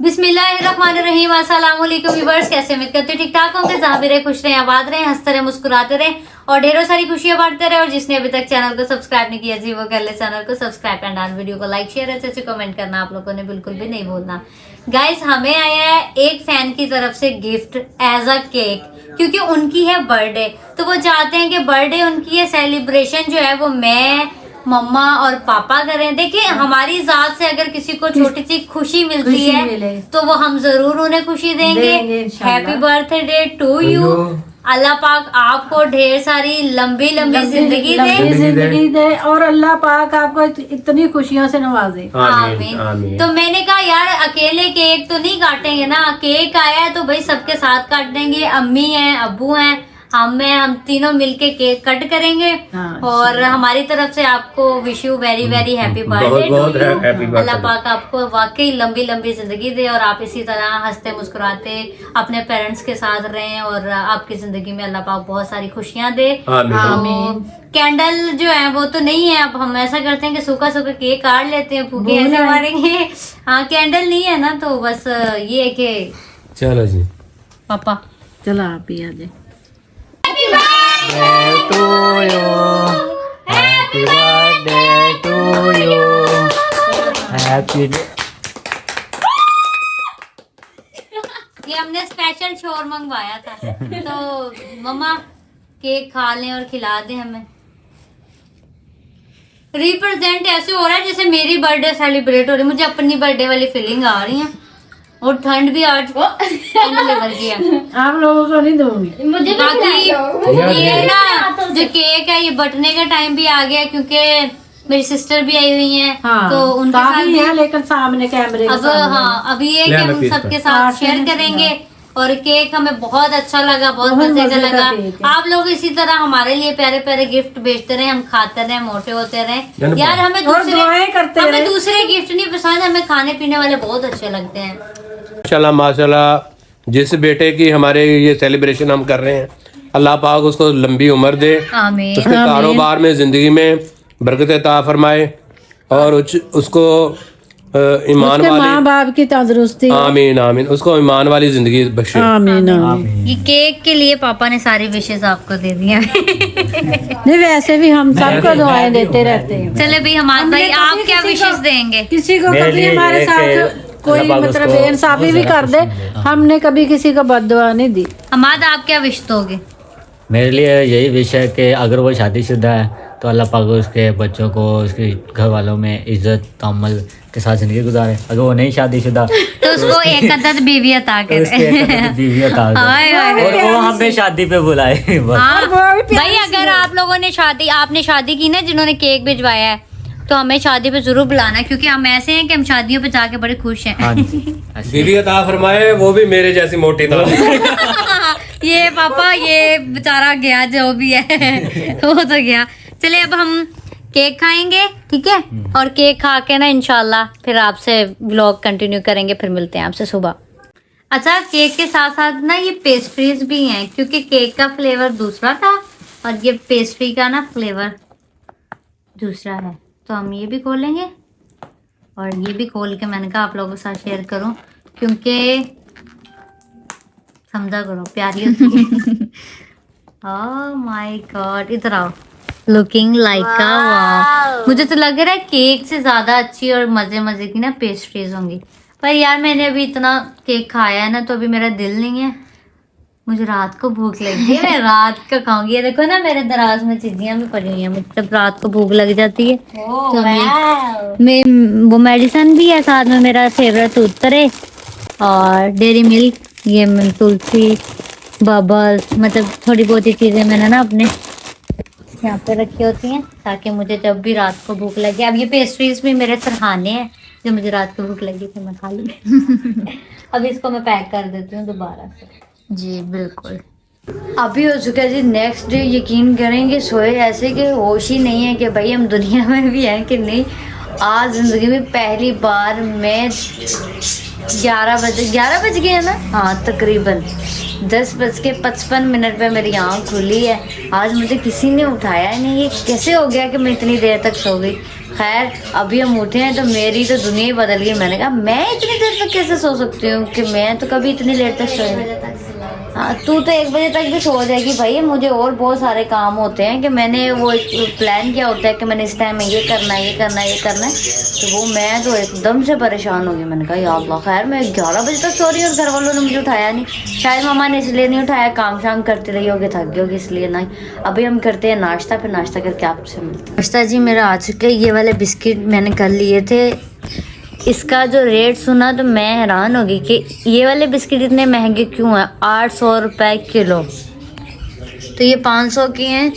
बिस्मिल्लाहिर्रहमानिर्रहीम। अस्सलाम वालेकुम व्यूअर्स, कैसे उम्मीद करते ठीक ठाक होंगे, जहाँ भी रहे खुश रहे, आबाद रहे, हंसते रहे, मुस्कुराते रहे और ढेरों सारी खुशियां बांटते रहे। और जिसने अभी तक चैनल को सब्सक्राइब नहीं किया जी वो कर ले चैनल को सब्सक्राइब एंड वीडियो को लाइक शेयर अच्छे कमेंट करना आप लोगों ने बिल्कुल भी नहीं भूलना। गाइस, हमें आया है एक फैन की तरफ से गिफ्ट एज अ केक, क्योंकि उनकी है बर्थडे, तो वो चाहते हैं कि बर्थडे उनकी है सेलिब्रेशन जो है वो मैं मम्मा और पापा करें। देखिए, हमारी जात से अगर किसी को छोटी सी खुशी मिलती है तो वो हम जरूर उन्हें खुशी देंगे। Happy birthday to you. Allah पाक आपको ढेर सारी लंबी लंबी जिंदगी दे और अल्लाह पाक आपको इतनी खुशियों से नवाजे। आमीन। तो मैंने कहा यार अकेले केक तो नहीं काटेंगे ना, केक आया है तो भाई सबके साथ काट देंगे। अम्मी हैं, अब्बू हैं, हम तीनों मिलके केक कट करेंगे। और हमारी तरफ से आपको wish you very very happy birthday. Allah पाक आपको वाकई लंबी लंबी जिंदगी दे और आप इसी तरह हंसते मुस्कुराते अपने पेरेंट्स के साथ रहें और आपकी जिंदगी में अल्लाह पाक बहुत सारी खुशियां दे। आमीन। कैंडल जो है वो तो नहीं है, अब हम ऐसा करते हैं कि सूखा सूखा केक काट लेते हैं, फूके ऐसे मारेंगे। हाँ, कैंडल नहीं है ना, तो बस ये है कि चलो जी पापा चलो आप ही आ जाए। to you. Happy birthday to you. Happy ये हमने स्पेशल शोर मंगवाया था तो मम्मा केक खा लें और खिला दें हमें। रिप्रेजेंट ऐसे हो रहा है जैसे मेरी बर्थडे सेलिब्रेट हो रही है, मुझे अपनी बर्थडे वाली फीलिंग आ रही है। और ठंड भी आज लेवल की है। आप लोगों को नहीं दूंगी मुझे। बाकी ये ना जो केक है ये बटने का टाइम भी आ गया, क्योंकि मेरी सिस्टर भी आई हुई हैं। हाँ, तो उनके साथ भी है, लेकिन सामने कैमरे अब अभी ये कि हम सबके साथ शेयर करेंगे। और केक हमें बहुत अच्छा लगा, बहुत मजे का लगा। आप लोग इसी तरह हमारे लिए प्यारे प्यारे गिफ्ट भेजते रहे, हम खाते रहे, मोटे होते रहे। यार हमें दूसरे गिफ्ट नहीं पसंद, हमें खाने पीने वाले बहुत अच्छे लगते हैं। माशाल्लाह माशाल्लाह, जिस बेटे की हमारे ये सेलिब्रेशन हम कर रहे हैं, अल्लाह पाक उसको लंबी उम्र दे, उसके कारोबार में जिंदगी में बरकत अता फरमाए और उसको ईमान वाली माँ बाप की तंदुरुस्ती। आमीन आमीन। उसको ईमान वाली जिंदगी बख्शे। आमीन आमीन। ये केक के लिए पापा ने सारी विशेष आपको दे दिया। नहीं, वैसे भी हम सबको दुआएं देते रहते हैं। चले भाई, हमारे भाई आप क्या विशेष देंगे? किसी को कभी हमारे साथ कोई मतलब बेइंसाफी भी कर दे, हमने कभी किसी को बद्दुआ नहीं दी। हमाद आप क्या विश दोगे? मेरे लिए यही विश है कि अगर वो शादीशुदा है तो अल्लाह पाक उसके बच्चों को, उसके घर वालों में इज्जत तअम्मुल के साथ जिंदगी गुजारे। अगर वो नहीं शादीशुदा तो उसको एक अदद बीवी अता करे। बीवी अता करे और वो हमें शादी पे बुलाए। भाई अगर आप लोगों ने आपने शादी की ना, जिन्होंने केक भिजवाया है, तो हमें शादी पे जरूर बुलाना, क्योंकि हम ऐसे हैं कि हम शादियों पे जाके बड़े खुश हैं। बीवी अता फरमाए, वो भी मेरे जैसी मोटी तरह। ये पापा ये बेचारा गया जो भी है वो तो गया। चले अब हम केक खाएंगे, ठीक है? और केक खा के ना इंशाल्लाह फिर आपसे व्लॉग कंटिन्यू करेंगे, फिर मिलते हैं आपसे सुबह। अच्छा, केक के साथ साथ ना ये पेस्ट्रीज भी हैं, क्योंकि केक का फ्लेवर दूसरा था और ये पेस्ट्री का ना फ्लेवर दूसरा है। तो हम ये भी खोलेंगे और ये भी खोल के मैंने कहा आप लोगों के साथ शेयर करूं, क्योंकि समझा करो प्यारी होती है। ओह माय गॉड, इधर आओ। लुकिंग लाइक वाह। मुझे तो लग रहा है केक से ज्यादा अच्छी और मजे मजे की ना पेस्ट्रीज होंगी, पर यार मैंने अभी इतना केक खाया है ना, तो अभी मेरा दिल नहीं है। मुझे रात को भूख लगी है, मैं रात का खाऊंगी। ये देखो ना, मेरे दराज में चीजियां भी पड़ी हुई हैं, मतलब रात को भूख लग जाती है। तो मैं वो मेडिसिन भी है, साथ में मेरा फेवरेट उत्तरे और डेयरी मिल्क, ये तुलसी बबल्स, मतलब थोड़ी बहुत ही चीजें मैंने ना अपने यहाँ पे रखी होती हैं, ताकि मुझे जब भी रात को भूख लगे। अब ये पेस्ट्रीज भी मेरे सरहाने हैं, जो मुझे रात को भूख लगी तो मैं खा लूँगी। अब इसको मैं पैक कर देती हूँ दोबारा से। जी बिल्कुल। अभी हो चुका है जी नेक्स्ट डे। यकीन करेंगे सोए ऐसे कि होश ही नहीं है कि भाई हम दुनिया में भी हैं कि नहीं। आज ज़िंदगी में पहली बार मैं 11 बज गए ना, हाँ तकरीबन 10:55 पे मेरी आँख खुली है। आज मुझे किसी ने उठाया नहीं, ये कैसे हो गया कि मैं इतनी देर तक सो गई। खैर अभी हम उठे हैं तो मेरी तो दुनिया ही बदल गई। मैंने कहा मैं इतनी देर तक कैसे सो सकती हूँ, कि मैं तो कभी इतनी लेट तक सोई। हाँ तू तो 1 बजे तक भी सो जाएगी भाई। मुझे और बहुत सारे काम होते हैं कि मैंने वो प्लान किया होता है कि मैंने इस टाइम में ये करना है, ये करना है, ये करना है, तो वो मैं तो एकदम से परेशान हो गई। मैंने कहा या अल्लाह, खैर मैं 11 बजे तक सो रही हूँ और घर वालों ने मुझे उठाया नहीं। शायद मामा ने इसलिए नहीं उठाया, काम शाम करते रही होगी, थक गई होगी, इसलिए नहीं। अभी हम करते हैं नाश्ता, फिर नाश्ता करके आपसे मिलते हैं। नाश्ता जी मेरा आ चुका है। ये वाले बिस्किट मैंने कल लिए थे, इसका जो रेट सुना तो मैं हैरान हो गई कि ये वाले बिस्किट इतने महंगे क्यों हैं। 800 रुपये किलो, तो ये 500 के हैं,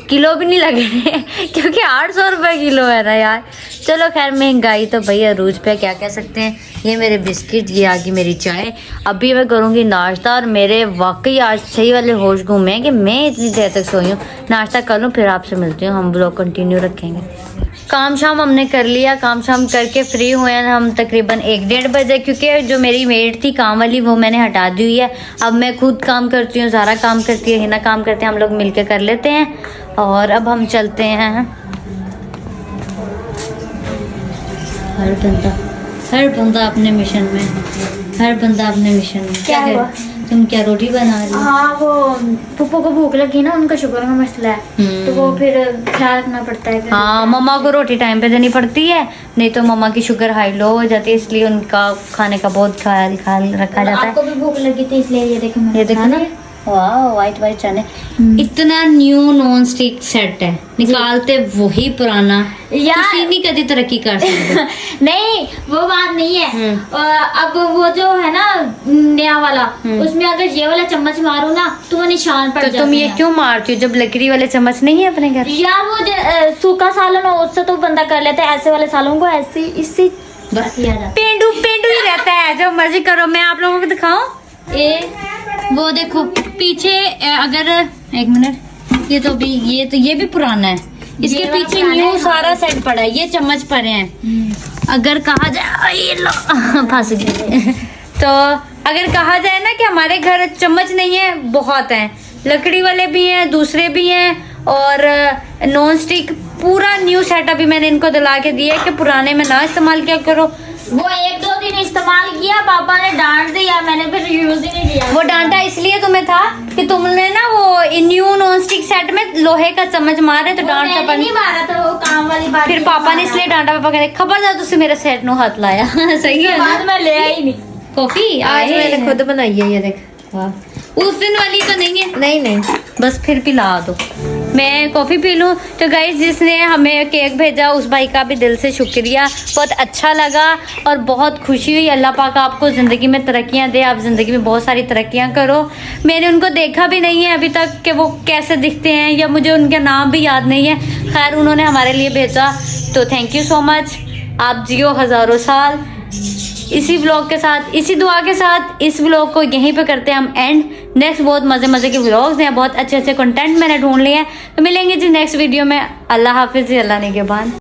किलो भी नहीं लग रहे क्योंकि 800 रुपये किलो है ना यार। चलो खैर महंगाई तो भाई अरूज पे, क्या कह सकते हैं। ये मेरे बिस्किट, ये आगे मेरी चाय। अभी मैं करूँगी नाश्ता और मेरे वाकई आज सही वाले होश घूमे कि मैं इतनी देर तक सोई हूँ। नाश्ता कर लूँ फिर आपसे मिलती हूँ, हम ब्लॉग कंटिन्यू रखेंगे। काम शाम हमने कर लिया, काम शाम करके फ्री हुए हैं हम तकरीबन 1-1:30 बजे, क्योंकि जो मेरी मेड थी काम वाली वो मैंने हटा दी हुई है। अब मैं खुद काम करती हूँ, ज़ारा काम करती है, हिना काम करते हैं, हम लोग मिलके कर लेते हैं। और अब हम चलते हैं। हर बंदा अपने मिशन में, हर बंदा अपने मिशन में। क्या हुआ? तुम क्या रोटी बना रही हो? हाँ वो पप्पू को भूख लगी ना, उनका शुगर का मसला है, तो वो फिर ख्याल रखना पड़ता है। हाँ मम्मा को रोटी टाइम पे देनी पड़ती है, नहीं तो मम्मा की शुगर हाई लो हो जाती है, इसलिए उनका खाने का बहुत ख्याल रखा जाता है। आपको भी भूख लगी थी इसलिए ये देखो मैंने ये देखो ना, वाह वाइट चने। इतना न्यू नॉन स्टिक सेट है, निकालते वही पुराना। यार तुसी नहीं कभी तरक्की कर सकते। नहीं वो बात नहीं है। अब वो जो है ना नया वाला, उसमें अगर ये वाला चम्मच मारो ना तो वो निशान पड़ तो जाते तुम ये हैं। क्यों मारती हो जब लकड़ी वाले चम्मच नहीं है अपने घर? यार वो सूखा सालन हो उससे तो बंदा कर लेता है, ऐसे वाले सालों को ऐसे इससे बस किया जाता है। पेंडू पेंडू ही रहता है, जो मर्जी करो। मैं आप लोगों को दिखाऊं, वो देखो पीछे, अगर 1 मिनट, ये भी पुराना है, इसके ये वाला पीछे पुराना न्यू है, सारा सेट पड़ा है, ये चम्मच पड़े हैं। अगर कहा जाए ये लो फंस गई तो अगर कहा जाए ना कि हमारे घर चम्मच नहीं है, बहुत हैं, लकड़ी वाले भी हैं, दूसरे भी हैं, और नॉन स्टिक पूरा न्यू सेट अभी मैंने इनको दिला के दिया है कि पुराने में ना इस्तेमाल किया करो। वो 1-2 दिन इस्तेमाल किया, पापा ने डांट दिया, मैंने फिर यूज ही नहीं किया। वो डांटा इसलिए तुम्हें था कि तुमने ना वो न्यू नॉन स्टिक सेट में लोहे का चम्मच मारे, तो डांट मैंने नहीं मारा था, वो काम वाली बात। फिर पापा ने इसलिए डांटा। पापा कहते खबर जा तुझसे मेरे सेट नो हाथ लाया। सही है ना? बाद में ले आई नहीं। कॉफी आज मैंने खुद बनाई है, ये देख। उस दिन वाली तो नहीं है, नहीं बस फिर पिला दो, मैं कॉफ़ी पी लूँ। तो गाइस जिसने हमें केक भेजा उस भाई का भी दिल से शुक्रिया, बहुत अच्छा लगा और बहुत खुशी हुई। अल्लाह पाक आपको ज़िंदगी में तरक्कियाँ दे, आप ज़िंदगी में बहुत सारी तरक्कियाँ करो। मैंने उनको देखा भी नहीं है अभी तक कि वो कैसे दिखते हैं, या मुझे उनका नाम भी याद नहीं है। खैर उन्होंने हमारे लिए भेजा, तो थैंक यू सो मच। आप जियो हज़ारों साल। इसी व्लॉग के साथ, इसी दुआ के साथ इस व्लॉग को यहीं पे करते हैं हम एंड। नेक्स्ट बहुत मज़े के व्लॉग्स हैं, बहुत अच्छे कंटेंट मैंने ढूंढ लिए हैं, तो मिलेंगे जी नेक्स्ट वीडियो में। अल्लाह हाफिज़, अल्लाह ने के बाद।